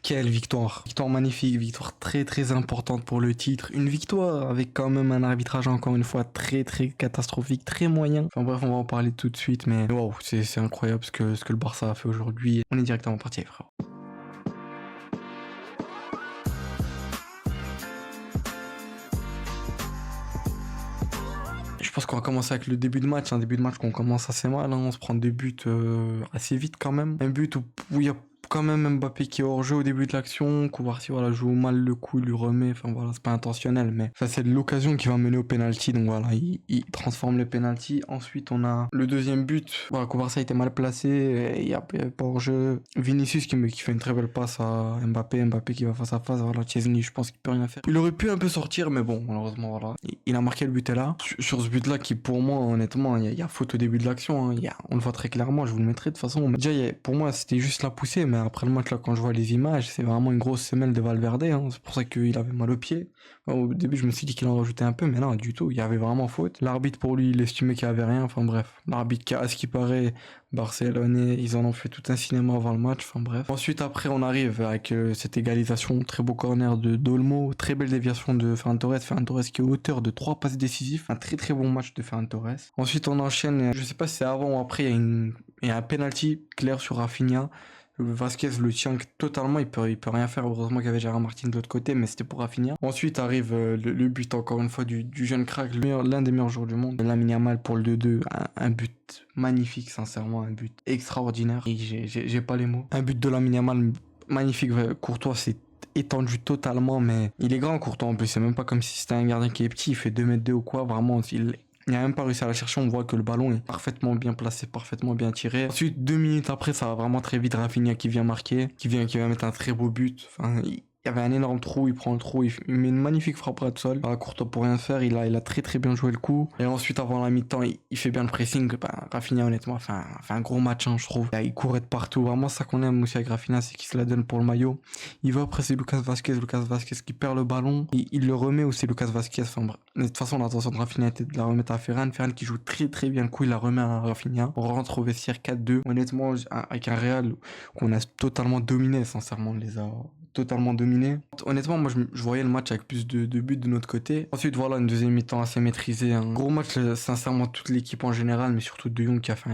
Quelle victoire. Victoire magnifique, victoire très très importante pour le titre. Une victoire avec quand même un arbitrage encore une fois très très catastrophique, très moyen. Enfin bref, on va en parler tout de suite, mais wow, c'est incroyable ce que le Barça a fait aujourd'hui. On est directement parti, frère. Je pense qu'on va commencer avec le début de match. Un début de match qu'on commence assez mal. On se prend deux buts assez vite quand même. Un but où il y a quand même Mbappé qui est hors jeu au début de l'action. Koubarsi voilà, joue mal le coup, il lui remet. Enfin voilà, c'est pas intentionnel, mais ça c'est l'occasion qui va mener au penalty. Donc voilà, il transforme le penalty. Ensuite, on a le deuxième but. Voilà, Koubarsi a été mal placé. Il y a pas hors jeu. Vinicius qui fait une très belle passe à Mbappé. Mbappé qui va face à face. Voilà, Chesney, je pense qu'il peut rien faire. Il aurait pu un peu sortir, mais bon, malheureusement, voilà. Il a marqué le but là. Sur ce but là, qui pour moi, honnêtement, il y a faute au début de l'action. Hein. On le voit très clairement. Je vous le mettrai de toute façon. Mais déjà, pour moi, c'était juste la poussée, mais après le match là, quand je vois les images, c'est vraiment une grosse semelle de Valverde, hein. C'est pour ça qu'il avait mal au pied. Au début, je me suis dit qu'il en rajoutait un peu, mais non, du tout, il y avait vraiment faute. L'arbitre, pour lui, il estimait qu'il y avait rien, enfin bref. L'arbitre qui, à ce qui paraît, Barcelone, ils en ont fait tout un cinéma avant le match, enfin bref. Ensuite, après, on arrive avec cette égalisation, très beau corner de Dolmo, très belle déviation de Ferran Torres qui est auteur de 3 passes décisives, un très très bon match de Ferran Torres. Ensuite, on enchaîne, je sais pas si c'est avant ou après, il y a un penalty clair sur Rafinha. Vasquez le tient totalement, il peut rien faire. Heureusement qu'il y avait Gérard Martin de l'autre côté, mais c'était pour Rafinha. Ensuite arrive le but encore une fois du jeune crack, l'un des meilleurs joueurs du monde, Lamine Yamal pour le 2-2, un but magnifique, sincèrement, un but extraordinaire. Et j'ai pas les mots. Un but de Lamine Yamal magnifique. Courtois c'est étendu totalement, mais il est grand Courtois en plus, c'est même pas comme si c'était un gardien qui est petit, il fait 2 m ou quoi, vraiment, il n'a même pas réussi à la chercher, on voit que le ballon est parfaitement bien placé, parfaitement bien tiré. Ensuite, 2 minutes après, ça va vraiment très vite, Rafinha qui vient marquer, qui va mettre un très beau but. Enfin, il y avait un énorme trou, il prend le trou, il met une magnifique frappe à sol. Courtois pour rien faire, il a très très bien joué le coup. Et ensuite, avant la mi-temps, il fait bien le pressing. Rafinha, honnêtement, fait un gros match, hein, je trouve. Il courait de partout. Vraiment, ça qu'on aime aussi avec Rafinha, c'est qu'il se la donne pour le maillot. Il va presser Lucas Vasquez qui perd le ballon. Il le remet aussi, Lucas Vasquez. Enfin, bref. De toute façon, l'intention de Rafinha était de la remettre à Ferran. Ferran qui joue très très bien le coup, il la remet à Rafinha. On rentre au vestiaire 4-2. Honnêtement, avec un Real qu'on a totalement dominé, sincèrement, on les a totalement dominé. Honnêtement, moi, je voyais le match avec plus de buts de notre côté. Ensuite, voilà, une deuxième mi-temps assez maîtrisée. Un gros match, sincèrement, toute l'équipe en général, mais surtout De Jong qui a fait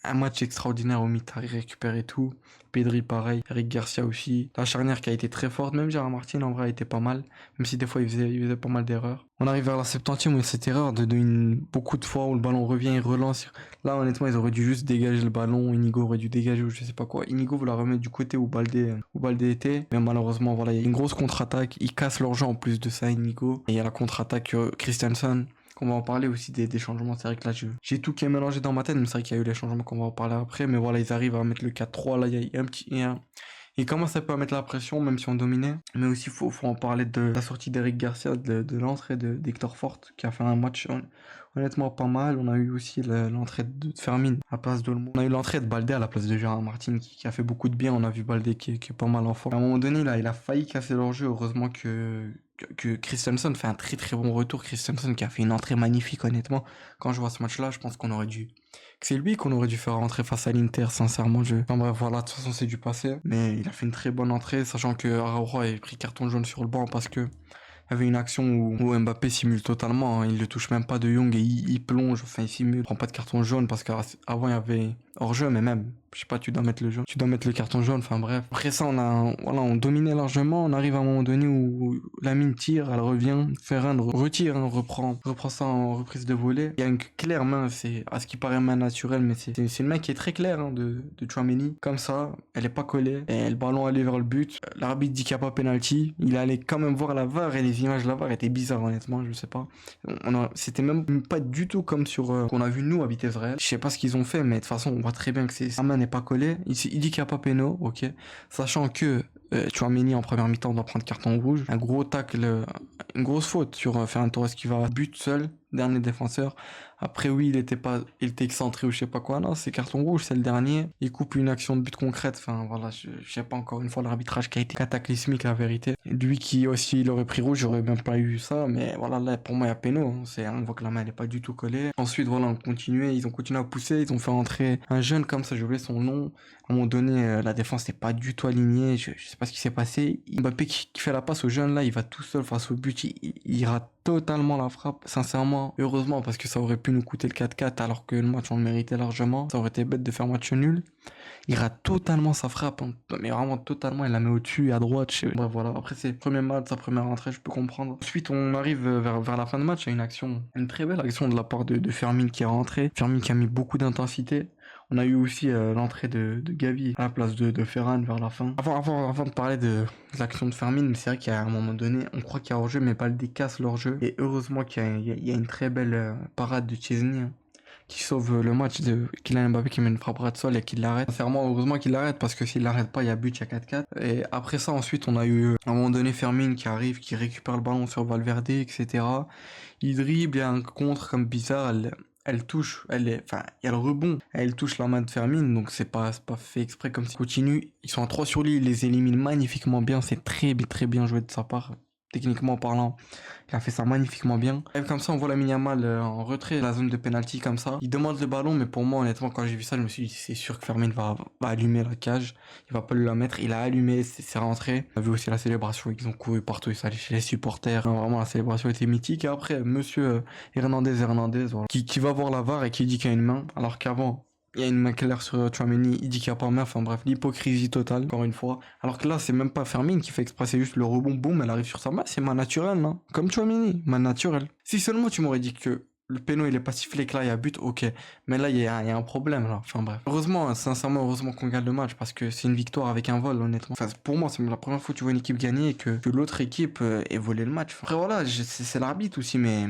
un match extraordinaire au mi-temps, il récupère et tout. Pedri pareil, Eric Garcia aussi. La charnière qui a été très forte, même Gérard Martin en vrai a été pas mal, même si des fois il faisait pas mal d'erreurs. On arrive vers la 70e où cette erreur beaucoup de fois où le ballon revient, il relance. Là honnêtement ils auraient dû juste dégager le ballon, Inigo aurait dû dégager ou je sais pas quoi. Inigo vous la remettre du côté où Balde était, mais malheureusement voilà, il y a une grosse contre-attaque, il casse leur jeu en plus de ça Inigo. Et il y a la contre-attaque Christensen. On va en parler aussi des changements. C'est vrai que là, j'ai tout qui est mélangé dans ma tête, mais c'est vrai qu'il y a eu les changements qu'on va en parler après. Mais voilà, ils arrivent à mettre le 4-3. Là, il y a un petit... Ils commencent un peu à mettre la pression, même si on dominait. Mais aussi, faut en parler de la sortie d'Eric Garcia, de l'entrée d'Hector Fort, qui a fait un match honnêtement pas mal. On a eu aussi l'entrée de Fermin à la place d'Olmo. On a eu l'entrée de Balde à la place de Gérard Martin, qui a fait beaucoup de bien. On a vu Balde qui est pas mal en forme. À un moment donné, là, il a failli casser leur jeu. Heureusement que Christensen fait un très très bon retour. Christensen qui a fait une entrée magnifique, honnêtement. Quand je vois ce match-là, je pense que c'est lui qu'on aurait dû faire rentrer face à l'Inter, sincèrement. Enfin bref, voilà, de toute façon, c'est du passé. Mais il a fait une très bonne entrée, sachant que Araujo avait pris carton jaune sur le banc parce que il y avait une action où Mbappé simule totalement, hein. Il le touche même pas de Jong et il plonge, enfin il simule, il prend pas de carton jaune parce qu'avant il y avait hors-jeu, mais même, je sais pas, tu dois mettre le jaune, tu dois mettre le carton jaune, enfin bref. Après ça, on dominait largement, on arrive à un moment donné où Lamine tire, elle revient, Ferran retire, hein, reprend ça en reprise de volée. Il y a une claire main, c'est à ce qui paraît main naturelle, mais c'est une main qui est très claire, hein, de Tchouaméni. Comme ça, elle est pas collée, et le ballon allait vers le but. L'arbitre dit qu'il n'y a pas penalty, il allait quand même voir la VAR, et les images de la VAR étaient bizarres, honnêtement, je sais pas. C'était même pas du tout comme sur qu'on a vu nous à vitesse réelle. Je sais pas ce qu'ils ont fait, mais de toute façon, on voit très bien que sa main n'est pas collée. Il dit qu'il n'y a pas péno, ok. Sachant que Tchouaméni en première mi-temps doit prendre carton rouge. Un gros tacle, une grosse faute sur Ferran Torres qui va but seul, dernier défenseur. Après oui, il était excentré ou je sais pas quoi. Non, c'est carton rouge, c'est le dernier. Il coupe une action de but concrète. Enfin voilà, je sais pas encore une fois l'arbitrage qui a été cataclysmique, la vérité. Lui qui aussi il aurait pris rouge, j'aurais même pas eu ça. Mais voilà, là pour moi il y a péno. Hein. On voit que la main elle est pas du tout collée. Ensuite voilà, ils ont continué à pousser, ils ont fait entrer un jeune comme ça, j'ai oublié son nom. À un moment donné, la défense n'est pas du tout alignée. Je sais sais pas ce qui s'est passé. Mbappé qui fait la passe au jeune là, il va tout seul face au but, il rate totalement la frappe. Sincèrement, heureusement, parce que ça aurait pu nous coûter le 4-4 alors que le match on le méritait largement. Ça aurait été bête de faire match nul. Il rate totalement sa frappe, hein. Mais vraiment totalement, il la met au-dessus, à droite. Bref, voilà. Après, c'est le premier match, sa première entrée, je peux comprendre. Ensuite, on arrive vers la fin de match à une action, une très belle action de la part de Fermin qui est rentré. Fermin qui a mis beaucoup d'intensité. On a eu aussi l'entrée de Gavi à la place de Ferran vers la fin. Avant de parler de l'action de Fermin, c'est vrai qu'à un moment donné, on croit qu'il y a hors-jeu, mais Baldé casse l'hors-jeu. Et heureusement qu'il y a une très belle parade de Chesney, hein, qui sauve le match de Kylian Mbappé qui met une frappe ras de sol et qui l'arrête. Sincèrement, heureusement qu'il l'arrête parce que s'il l'arrête pas, il y a but, il y a 4-4. Et après ça, ensuite, on a eu à un moment donné Fermin qui arrive, qui récupère le ballon sur Valverde, etc. Il dribble, il y a un contre comme bizarre, elle touche, enfin, il y a le rebond, elle touche la main de Fermin, donc c'est pas fait exprès comme ça. Continue, ils sont à 3 sur lui, ils les éliminent magnifiquement bien, c'est très bien joué de sa part. Techniquement parlant, il a fait ça magnifiquement bien. Et comme ça, on voit Lamine Yamal en retrait de la zone de penalty comme ça. Il demande le ballon, mais pour moi, honnêtement, quand j'ai vu ça, je me suis dit, c'est sûr que Fermin va allumer la cage. Il va pas lui la mettre. Il a allumé, c'est rentré. On a vu aussi la célébration, ils ont couru partout, ils sont allés chez les supporters. Non, vraiment, la célébration était mythique. Et après, monsieur Hernandez, voilà, qui va voir la VAR et qui dit qu'il y a une main, alors qu'avant, il y a une main claire sur Tchouaméni, il dit qu'il n'y a pas main, enfin bref, l'hypocrisie totale, encore une fois. Alors que là, c'est même pas Fermin qui fait exprès, c'est juste le rebond, boum, elle arrive sur sa main, c'est main naturelle, non? Comme Tchouaméni, main naturelle. Si seulement tu m'aurais dit que le péno il est pas sifflé, que là il y a but, ok. Mais là il y a un problème là, enfin bref. Heureusement, sincèrement, heureusement qu'on gagne le match parce que c'est une victoire avec un vol, honnêtement. Enfin, pour moi, c'est la première fois que tu vois une équipe gagner et que l'autre équipe ait volé le match. Après voilà, c'est l'arbitre aussi, mais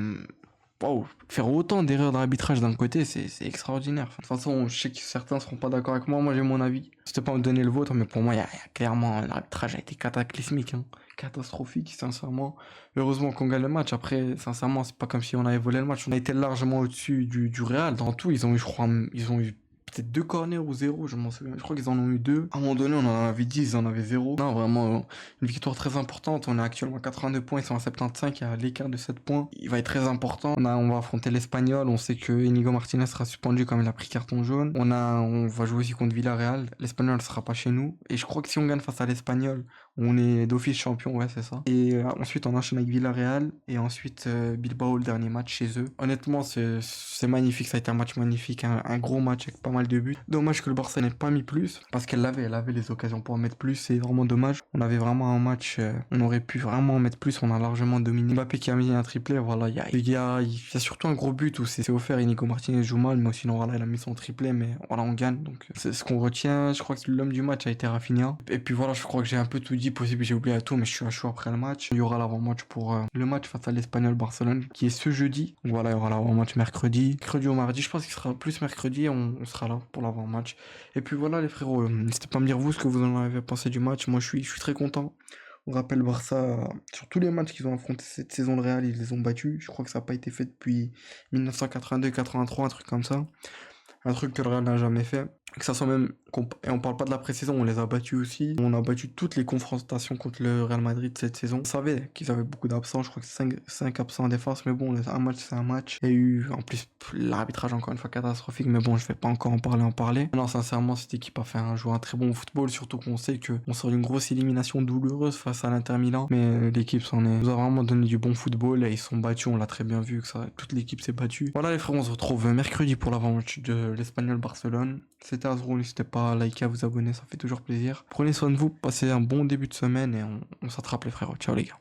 wow, faire autant d'erreurs d'arbitrage d'un côté, c'est extraordinaire. De toute façon, je sais que certains seront pas d'accord avec moi. Moi, j'ai mon avis. C'était pas me donner le vôtre, mais pour moi, il y a clairement l'arbitrage a été cataclysmique, hein. Catastrophique, sincèrement. Heureusement qu'on gagne le match. Après, sincèrement, c'est pas comme si on avait volé le match. On a été largement au-dessus du Real. Dans tout, ils ont eu, je crois, ils ont eu peut-être 2 corners ou 0, je m'en souviens. Je crois qu'ils en ont eu 2. À un moment donné, on en avait 10, ils en avaient 0. Non, vraiment, une victoire très importante. On est actuellement à 82 points, ils sont à 75, il y a l'écart de 7 points. Il va être très important. On va affronter l'Espagnol. On sait que Inigo Martinez sera suspendu comme il a pris carton jaune. On va jouer aussi contre Villarreal. L'Espagnol ne sera pas chez nous. Et je crois que si on gagne face à l'Espagnol, on est d'office champion, ouais, c'est ça. Et ensuite, on enchaîne avec Villarreal. Et ensuite, Bilbao, le dernier match chez eux. Honnêtement, c'est magnifique. Ça a été un match magnifique. Un gros match avec pas mal de buts. Dommage que le Barça n'ait pas mis plus. Parce elle avait les occasions pour en mettre plus. C'est vraiment dommage. On avait vraiment un match. On aurait pu vraiment en mettre plus. On a largement dominé. Mbappé qui a mis un triplé. Voilà, il y a surtout un gros but où c'est offert. Inigo Martinez joue mal. Mais sinon, voilà, il a mis son triplé. Mais voilà, on gagne. Donc, c'est ce qu'on retient. Je crois que l'homme du match a été Rafinha. Et puis voilà, je crois que j'ai un peu tout dit possible, j'ai oublié à tout, mais je suis à chaud après le match. Il y aura l'avant-match pour le match face à l'Espagnol Barcelone, qui est ce jeudi. Donc voilà, il y aura l'avant-match mercredi ou mardi. Je pense qu'il sera plus mercredi, on sera là pour l'avant-match. Et puis voilà les frérots, n'hésitez pas à me dire vous ce que vous en avez pensé du match. Moi je suis très content. On rappelle Barça, sur tous les matchs qu'ils ont affrontés cette saison de Real, ils les ont battus. Je crois que ça n'a pas été fait depuis 1982-83, un truc comme ça. Un truc que le Real n'a jamais fait. Que ça soit même, et on parle pas de la pré-saison, on les a battus aussi. On a battu toutes les confrontations contre le Real Madrid cette saison. On savait qu'ils avaient beaucoup d'absents, je crois que c'est 5 absents en défense, mais bon, un match c'est un match. Il y a eu, en plus, l'arbitrage encore une fois catastrophique, mais bon, je vais pas encore en parler. Non, sincèrement, cette équipe a fait joué un très bon football, surtout qu'on sait qu'on sort d'une grosse élimination douloureuse face à l'Inter Milan, mais l'équipe nous a vraiment donné du bon football et ils sont battus, on l'a très bien vu, toute l'équipe s'est battue. Voilà les frères, on se retrouve mercredi pour l'avant-match de l'Espagnol Barcelone. C'était Azrou, n'hésitez pas à liker, à vous abonner, ça fait toujours plaisir. Prenez soin de vous, passez un bon début de semaine et on s'attrape les frérots. Ciao les gars.